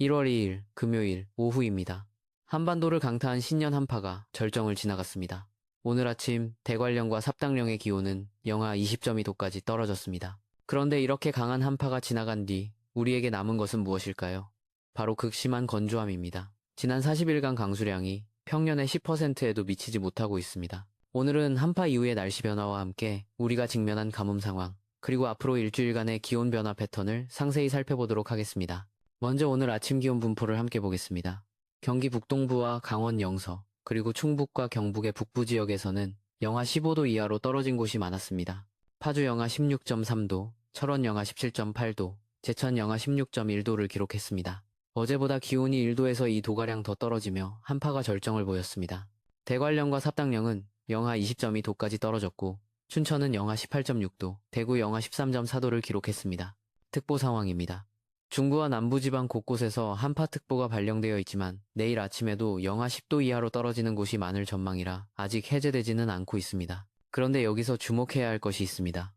1월 2일 금요일 오후입니다. 한반도를 강타한 신년 한파가 절정을 지나갔습니다. 오늘 아침 대관령과 삽당령의 기온은 영하 20.2도까지 떨어졌습니다. 그런데 이렇게 강한 한파가 지나간 뒤 우리에게 남은 것은 무엇일까요? 바로 극심한 건조함입니다. 지난 40일간 강수량이 평년의 10%에도 미치지 못하고 있습니다. 오늘은 한파 이후의 날씨 변화와 함께 우리가 직면한 가뭄 상황, 그리고 앞으로 일주일간의 기온 변화 패턴을 상세히 살펴보도록 하겠습니다. 먼저 오늘 아침 기온 분포를 함께 보겠습니다. 경기 북동부와 강원 영서, 그리고 충북과 경북의 북부 지역에서는 영하 15도 이하로 떨어진 곳이 많았습니다. 파주 영하 16.3도, 철원 영하 17.8도, 제천 영하 16.1도를 기록했습니다. 어제보다 기온이 1도에서 2도가량 더 떨어지며 한파가 절정을 보였습니다. 대관령과 삽당령은 영하 20.2도까지 떨어졌고 춘천은 영하 18.6도, 대구 영하 13.4도를 기록했습니다. 특보 상황입니다. 중부와 남부지방 곳곳에서 한파특보가 발령되어 있지만 내일 아침에도 영하 10도 이하로 떨어지는 곳이 많을 전망이라 아직 해제되지는 않고 있습니다. 그런데 여기서 주목해야 할 것이 있습니다.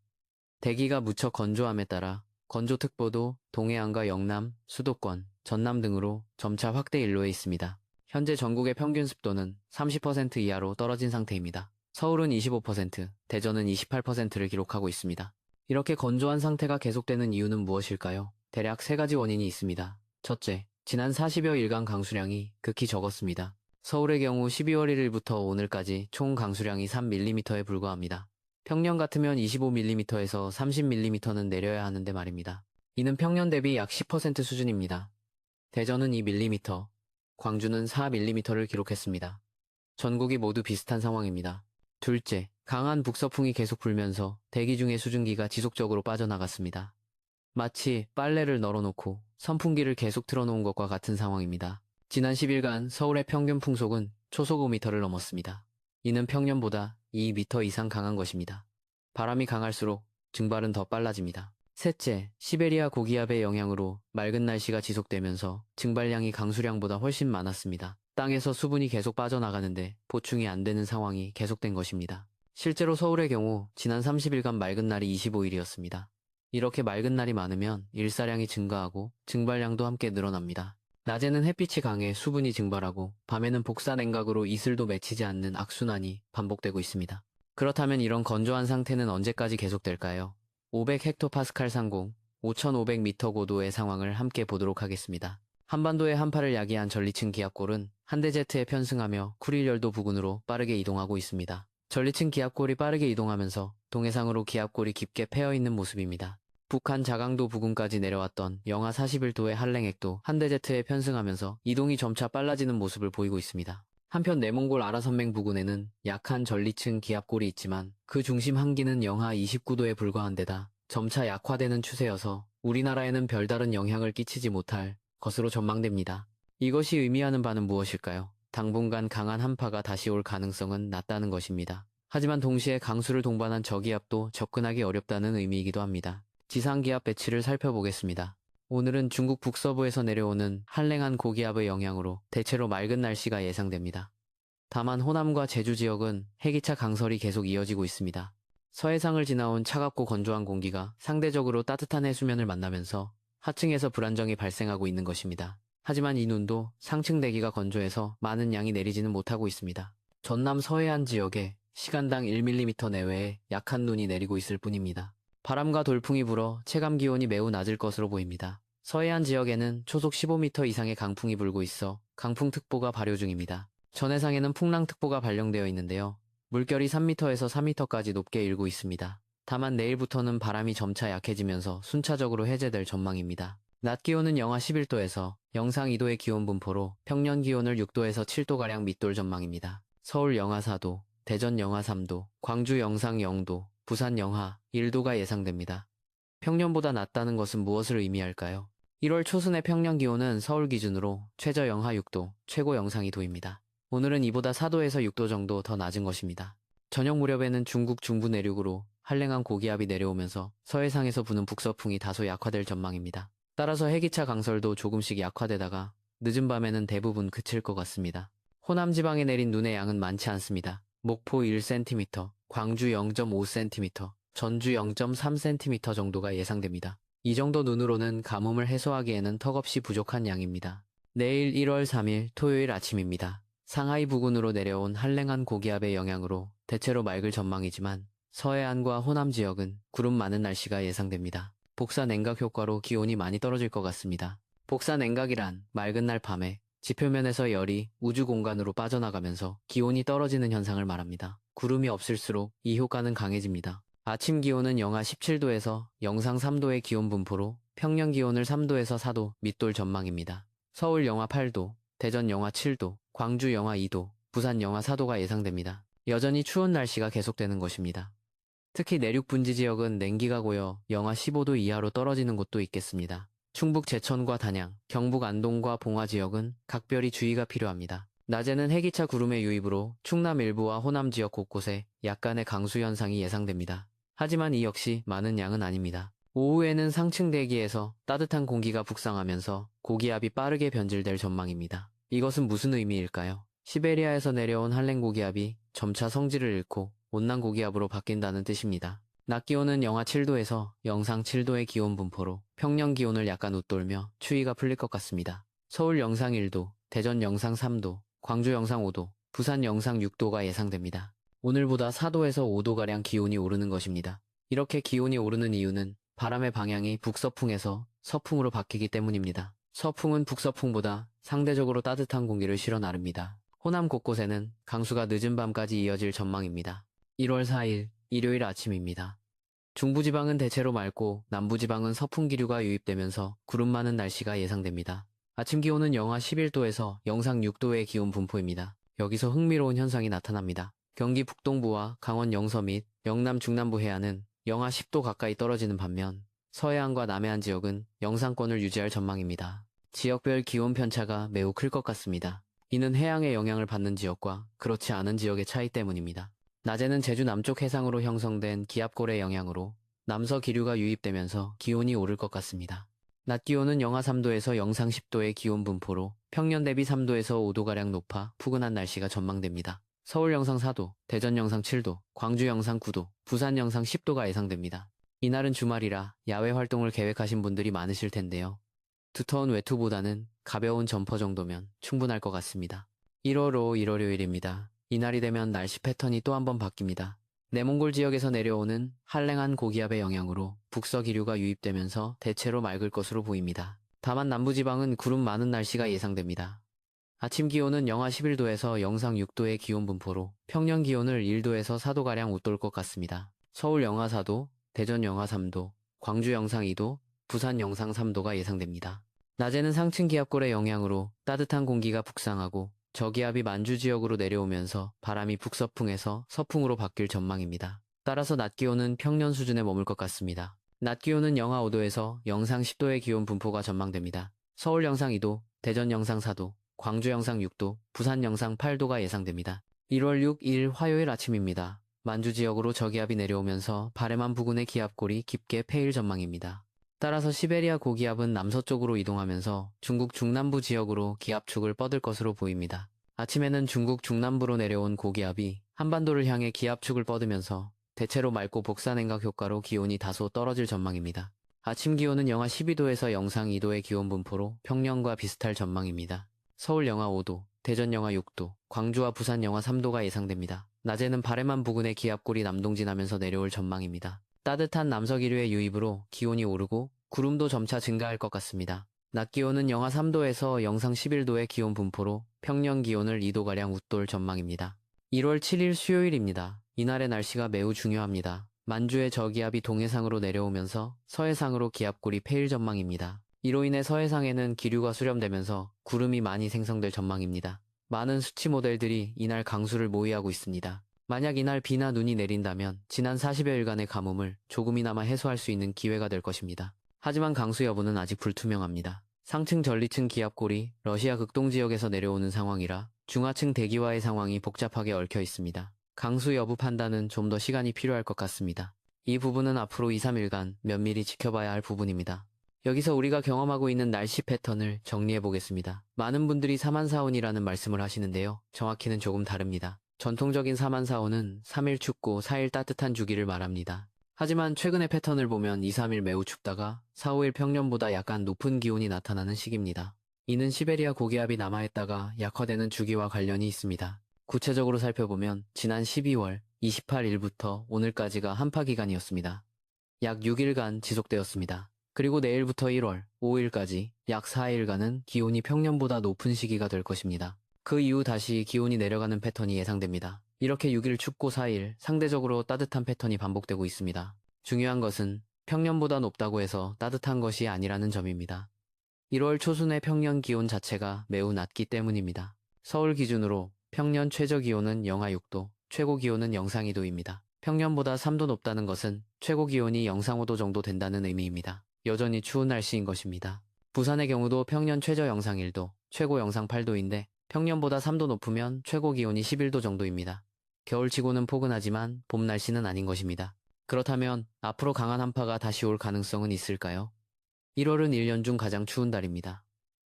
대기가 무척 건조함에 따라 건조특보도 동해안과 영남, 수도권, 전남 등으로 점차 확대 일로에 있습니다. 현재 전국의 평균 습도는 30% 이하로 떨어진 상태입니다. 서울은 25%, 대전은 28%를 기록하고 있습니다. 이렇게 건조한 상태가 계속되는 이유는 무엇일까요? 대략 세 가지 원인이 있습니다. 첫째, 지난 40여일간 강수량이 극히 적었습니다. 서울의 경우 12월 1일부터 오늘까지 총 강수량이 3mm에 불과합니다. 평년 같으면 25mm에서 30mm는 내려야 하는데 말입니다. 이는 평년 대비 약 10% 수준입니다. 대전은 2mm, 광주는 4mm를 기록했습니다. 전국이 모두 비슷한 상황입니다. 둘째, 강한 북서풍이 계속 불면서 대기 중의 수증기가 지속적으로 빠져나갔습니다. 마치 빨래를 널어놓고 선풍기를 계속 틀어놓은 것과 같은 상황입니다. 지난 10일간 서울의 평균 풍속은 초속 5m를 넘었습니다. 이는 평년보다 2m 이상 강한 것입니다. 바람이 강할수록 증발은 더 빨라집니다. 셋째, 시베리아 고기압의 영향으로 맑은 날씨가 지속되면서 증발량이 강수량보다 훨씬 많았습니다. 땅에서 수분이 계속 빠져나가는데 보충이 안 되는 상황이 계속된 것입니다. 실제로 서울의 경우 지난 30일간 맑은 날이 25일이었습니다. 이렇게 맑은 날이 많으면 일사량이 증가하고 증발량도 함께 늘어납니다. 낮에는 햇빛이 강해 수분이 증발하고 밤에는 복사 냉각으로 이슬도 맺히지 않는 악순환이 반복되고 있습니다. 그렇다면 이런 건조한 상태는 언제까지 계속될까요? 500헥토파스칼 상공, 5500m 고도의 상황을 함께 보도록 하겠습니다. 한반도의 한파를 야기한 전리층 기압골은 한대제트에 편승하며 쿠릴열도 부근으로 빠르게 이동하고 있습니다. 전리층 기압골이 빠르게 이동하면서 동해상으로 기압골이 깊게 패어있는 모습입니다. 북한 자강도 부근까지 내려왔던 영하 41도의 한랭액도 한대제트에 편승하면서 이동이 점차 빨라지는 모습을 보이고 있습니다. 한편 내몽골 아라선맹 부근에는 약한 전리층 기압골이 있지만 그 중심 한기는 영하 29도에 불과한 데다 점차 약화되는 추세여서 우리나라에는 별다른 영향을 끼치지 못할 것으로 전망됩니다. 이것이 의미하는 바는 무엇일까요? 당분간 강한 한파가 다시 올 가능성은 낮다는 것입니다. 하지만 동시에 강수를 동반한 저기압도 접근하기 어렵다는 의미이기도 합니다. 지상기압 배치를 살펴보겠습니다. 오늘은 중국 북서부에서 내려오는 한랭한 고기압의 영향으로 대체로 맑은 날씨가 예상됩니다. 다만 호남과 제주 지역은 해기차 강설이 계속 이어지고 있습니다. 서해상을 지나온 차갑고 건조한 공기가 상대적으로 따뜻한 해수면을 만나면서 하층에서 불안정이 발생하고 있는 것입니다. 하지만 이 눈도 상층 대기가 건조해서 많은 양이 내리지는 못하고 있습니다. 전남 서해안 지역에 시간당 1mm 내외의 약한 눈이 내리고 있을 뿐입니다. 바람과 돌풍이 불어 체감기온이 매우 낮을 것으로 보입니다. 서해안 지역에는 초속 15m 이상의 강풍이 불고 있어 강풍특보가 발효 중입니다. 전해상에는 풍랑특보가 발령되어 있는데요. 물결이 3m에서 4m까지 높게 일고 있습니다. 다만 내일부터는 바람이 점차 약해지면서 순차적으로 해제될 전망입니다. 낮 기온은 영하 11도에서 영상 2도의 기온 분포로 평년 기온을 6도에서 7도가량 밑돌 전망입니다. 서울 영하 4도, 대전 영하 3도, 광주 영상 0도, 부산 영하 1도가 예상됩니다. 평년보다 낮다는 것은 무엇을 의미할까요? 1월 초순의 평년 기온은 서울 기준으로 최저 영하 6도, 최고 영상 2도입니다. 오늘은 이보다 4도에서 6도 정도 더 낮은 것입니다. 저녁 무렵에는 중국 중부 내륙으로 한랭한 고기압이 내려오면서 서해상에서 부는 북서풍이 다소 약화될 전망입니다. 따라서 해기차 강설도 조금씩 약화되다가 늦은 밤에는 대부분 그칠 것 같습니다. 호남 지방에 내린 눈의 양은 많지 않습니다. 목포 1cm, 광주 0.5cm, 전주 0.3cm 정도가 예상됩니다. 이 정도 눈으로는 가뭄을 해소하기에는 턱없이 부족한 양입니다. 내일 1월 3일 토요일 아침입니다. 상하이 부근으로 내려온 한랭한 고기압의 영향으로 대체로 맑을 전망이지만 서해안과 호남 지역은 구름 많은 날씨가 예상됩니다. 복사 냉각 효과로 기온이 많이 떨어질 것 같습니다. 복사 냉각이란 맑은 날 밤에 지표면에서 열이 우주 공간으로 빠져나가면서 기온이 떨어지는 현상을 말합니다. 구름이 없을수록 이 효과는 강해집니다. 아침 기온은 영하 17도에서 영상 3도의 기온 분포로 평년 기온을 3도에서 4도 밑돌 전망입니다. 서울 영하 8도, 대전 영하 7도, 광주 영하 2도, 부산 영하 4도가 예상됩니다. 여전히 추운 날씨가 계속되는 것입니다. 특히 내륙 분지 지역은 냉기가 고여 영하 15도 이하로 떨어지는 곳도 있겠습니다. 충북 제천과 단양, 경북 안동과 봉화 지역은 각별히 주의가 필요합니다. 낮에는 해기차 구름의 유입으로 충남 일부와 호남 지역 곳곳에 약간의 강수 현상이 예상됩니다. 하지만 이 역시 많은 양은 아닙니다. 오후에는 상층 대기에서 따뜻한 공기가 북상하면서 고기압이 빠르게 변질될 전망입니다. 이것은 무슨 의미일까요? 시베리아에서 내려온 한랭 고기압이 점차 성질을 잃고 온난 고기압으로 바뀐다는 뜻입니다. 낮 기온은 영하 7도에서 영상 7도의 기온 분포로 평년 기온을 약간 웃돌며 추위가 풀릴 것 같습니다. 서울 영상 1도, 대전 영상 3도, 광주 영상 5도, 부산 영상 6도가 예상됩니다. 오늘보다 4도에서 5도가량 기온이 오르는 것입니다. 이렇게 기온이 오르는 이유는 바람의 방향이 북서풍에서 서풍으로 바뀌기 때문입니다. 서풍은 북서풍보다 상대적으로 따뜻한 공기를 실어 나릅니다. 호남 곳곳에는 강수가 늦은 밤까지 이어질 전망입니다. 1월 4일 일요일 아침입니다. 중부지방은 대체로 맑고 남부지방은 서풍 기류가 유입되면서 구름 많은 날씨가 예상됩니다. 아침 기온은 영하 11도에서 영상 6도의 기온 분포입니다. 여기서 흥미로운 현상이 나타납니다. 경기 북동부와 강원 영서 및 영남 중남부 해안은 영하 10도 가까이 떨어지는 반면 서해안과 남해안 지역은 영상권을 유지할 전망입니다. 지역별 기온 편차가 매우 클 것 같습니다. 이는 해양의 영향을 받는 지역과 그렇지 않은 지역의 차이 때문입니다. 낮에는 제주 남쪽 해상으로 형성된 기압골의 영향으로 남서 기류가 유입되면서 기온이 오를 것 같습니다. 낮 기온은 영하 3도에서 영상 10도의 기온 분포로 평년 대비 3도에서 5도가량 높아 푸근한 날씨가 전망됩니다. 서울 영상 4도, 대전 영상 7도, 광주 영상 9도, 부산 영상 10도가 예상됩니다. 이날은 주말이라 야외 활동을 계획하신 분들이 많으실 텐데요. 두터운 외투보다는 가벼운 점퍼 정도면 충분할 것 같습니다. 1월 5일 일요일입니다. 이날이 되면 날씨 패턴이 또 한번 바뀝니다. 내몽골 지역에서 내려오는 한랭한 고기압의 영향으로 북서기류가 유입되면서 대체로 맑을 것으로 보입니다. 다만 남부지방은 구름 많은 날씨가 예상됩니다. 아침 기온은 영하 11도에서 영상 6도의 기온 분포로 평년 기온을 1도에서 4도가량 웃돌 것 같습니다. 서울 영하 4도, 대전 영하 3도, 광주 영상 2도, 부산 영상 3도가 예상됩니다. 낮에는 상층 기압골의 영향으로 따뜻한 공기가 북상하고 저기압이 만주 지역으로 내려오면서 바람이 북서풍에서 서풍으로 바뀔 전망입니다. 따라서 낮 기온은 평년 수준에 머물 것 같습니다. 낮 기온은 영하 5도에서 영상 10도의 기온 분포가 전망됩니다. 서울 영상 2도, 대전 영상 4도, 광주 영상 6도, 부산 영상 8도가 예상됩니다. 1월 6일 화요일 아침입니다. 만주 지역으로 저기압이 내려오면서 바레만 부근의 기압골이 깊게 패일 전망입니다. 따라서 시베리아 고기압은 남서쪽으로 이동하면서 중국 중남부 지역으로 기압축을 뻗을 것으로 보입니다. 아침에는 중국 중남부로 내려온 고기압이 한반도를 향해 기압축을 뻗으면서 대체로 맑고 복사냉각 효과로 기온이 다소 떨어질 전망입니다. 아침 기온은 영하 12도에서 영상 2도의 기온 분포로 평년과 비슷할 전망입니다. 서울 영하 5도, 대전 영하 6도, 광주와 부산 영하 3도가 예상됩니다. 낮에는 바레만 부근의 기압골이 남동진하면서 내려올 전망입니다. 따뜻한 남서기류의 유입으로 기온이 오르고 구름도 점차 증가할 것 같습니다. 낮 기온은 영하 3도에서 영상 11도의 기온 분포로 평년 기온을 2도가량 웃돌 전망입니다. 1월 7일 수요일입니다. 이날의 날씨가 매우 중요합니다. 만주의 저기압이 동해상으로 내려오면서 서해상으로 기압골이 패일 전망입니다. 이로 인해 서해상에는 기류가 수렴되면서 구름이 많이 생성될 전망입니다. 많은 수치 모델들이 이날 강수를 모의하고 있습니다. 만약 이날 비나 눈이 내린다면 지난 40여일간의 가뭄을 조금이나마 해소할 수 있는 기회가 될 것입니다. 하지만 강수 여부는 아직 불투명합니다. 상층 전리층 기압골이 러시아 극동 지역에서 내려오는 상황이라 중하층 대기와의 상황이 복잡하게 얽혀 있습니다. 강수 여부 판단은 좀 더 시간이 필요할 것 같습니다. 이 부분은 앞으로 2-3일간 면밀히 지켜봐야 할 부분입니다. 여기서 우리가 경험하고 있는 날씨 패턴을 정리해 보겠습니다. 많은 분들이 사만사온이라는 말씀을 하시는데요. 정확히는 조금 다릅니다. 전통적인 사만사온은 3일 춥고 4일 따뜻한 주기를 말합니다. 하지만 최근의 패턴을 보면 2, 3일 매우 춥다가 4, 5일 평년보다 약간 높은 기온이 나타나는 시기입니다. 이는 시베리아 고기압이 남하했다가 약화되는 주기와 관련이 있습니다. 구체적으로 살펴보면 지난 12월 28일부터 오늘까지가 한파 기간이었습니다. 약 6일간 지속되었습니다. 그리고 내일부터 1월 5일까지 약 4일간은 기온이 평년보다 높은 시기가 될 것입니다. 그 이후 다시 기온이 내려가는 패턴이 예상됩니다. 이렇게 6일 춥고 4일 상대적으로 따뜻한 패턴이 반복되고 있습니다. 중요한 것은 평년보다 높다고 해서 따뜻한 것이 아니라는 점입니다. 1월 초순의 평년 기온 자체가 매우 낮기 때문입니다. 서울 기준으로 평년 최저 기온은 영하 6도, 최고 기온은 영상 2도입니다. 평년보다 3도 높다는 것은 최고 기온이 영상 5도 정도 된다는 의미입니다. 여전히 추운 날씨인 것입니다. 부산의 경우도 평년 최저 영상 1도, 최고 영상 8도인데 평년보다 3도 높으면 최고 기온이 11도 정도입니다. 겨울치고는 포근하지만 봄 날씨는 아닌 것입니다. 그렇다면 앞으로 강한 한파가 다시 올 가능성은 있을까요? 1월은 1년 중 가장 추운 달입니다.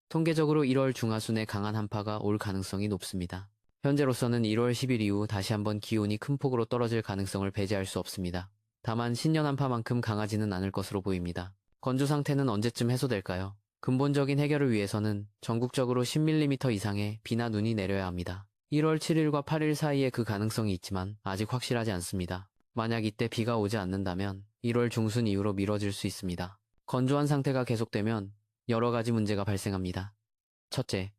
통계적으로 1월 중하순에 강한 한파가 올 가능성이 높습니다. 현재로서는 1월 10일 이후 다시 한번 기온이 큰 폭으로 떨어질 가능성을 배제할 수 없습니다. 다만 신년 한파만큼 강하지는 않을 것으로 보입니다. 건조 상태는 언제쯤 해소될까요? 근본적인 해결을 위해서는 전국적으로 10mm 이상의 비나 눈이 내려야 합니다. 1월 7일과 8일 사이에 그 가능성이 있지만 아직 확실하지 않습니다. 만약 이때 비가 오지 않는다면 1월 중순 이후로 미뤄질 수 있습니다. 건조한 상태가 계속되면 여러 가지 문제가 발생합니다. 첫째,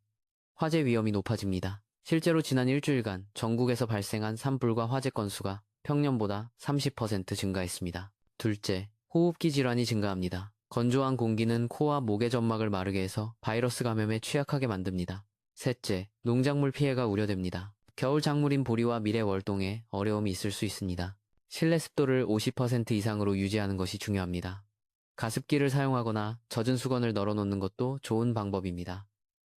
화재 위험이 높아집니다. 실제로 지난 일주일간 전국에서 발생한 산불과 화재 건수가 평년보다 30% 증가했습니다. 둘째, 호흡기 질환이 증가합니다. 건조한 공기는 코와 목의 점막을 마르게 해서 바이러스 감염에 취약하게 만듭니다. 셋째, 농작물 피해가 우려됩니다. 겨울 작물인 보리와 밀의 월동에 어려움이 있을 수 있습니다. 실내 습도를 50% 이상으로 유지하는 것이 중요합니다. 가습기를 사용하거나 젖은 수건을 널어놓는 것도 좋은 방법입니다.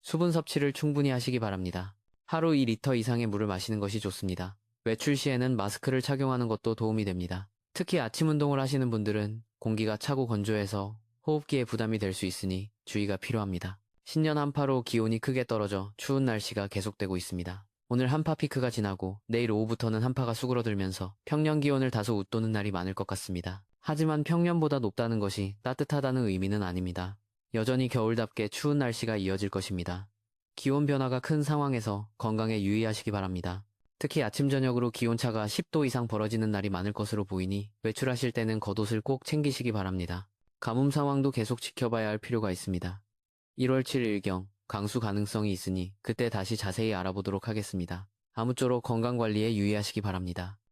수분 섭취를 충분히 하시기 바랍니다. 하루 2리터 이상의 물을 마시는 것이 좋습니다. 외출 시에는 마스크를 착용하는 것도 도움이 됩니다. 특히 아침 운동을 하시는 분들은 공기가 차고 건조해서 호흡기에 부담이 될 수 있으니 주의가 필요합니다. 신년 한파로 기온이 크게 떨어져 추운 날씨가 계속되고 있습니다. 오늘 한파 피크가 지나고 내일 오후부터는 한파가 수그러들면서 평년 기온을 다소 웃도는 날이 많을 것 같습니다. 하지만 평년보다 높다는 것이 따뜻하다는 의미는 아닙니다. 여전히 겨울답게 추운 날씨가 이어질 것입니다. 기온 변화가 큰 상황에서 건강에 유의하시기 바랍니다. 특히 아침 저녁으로 기온차가 10도 이상 벌어지는 날이 많을 것으로 보이니 외출하실 때는 겉옷을 꼭 챙기시기 바랍니다. 가뭄 상황도 계속 지켜봐야 할 필요가 있습니다. 1월 7일경 강수 가능성이 있으니 그때 다시 자세히 알아보도록 하겠습니다. 아무쪼록 건강관리에 유의하시기 바랍니다.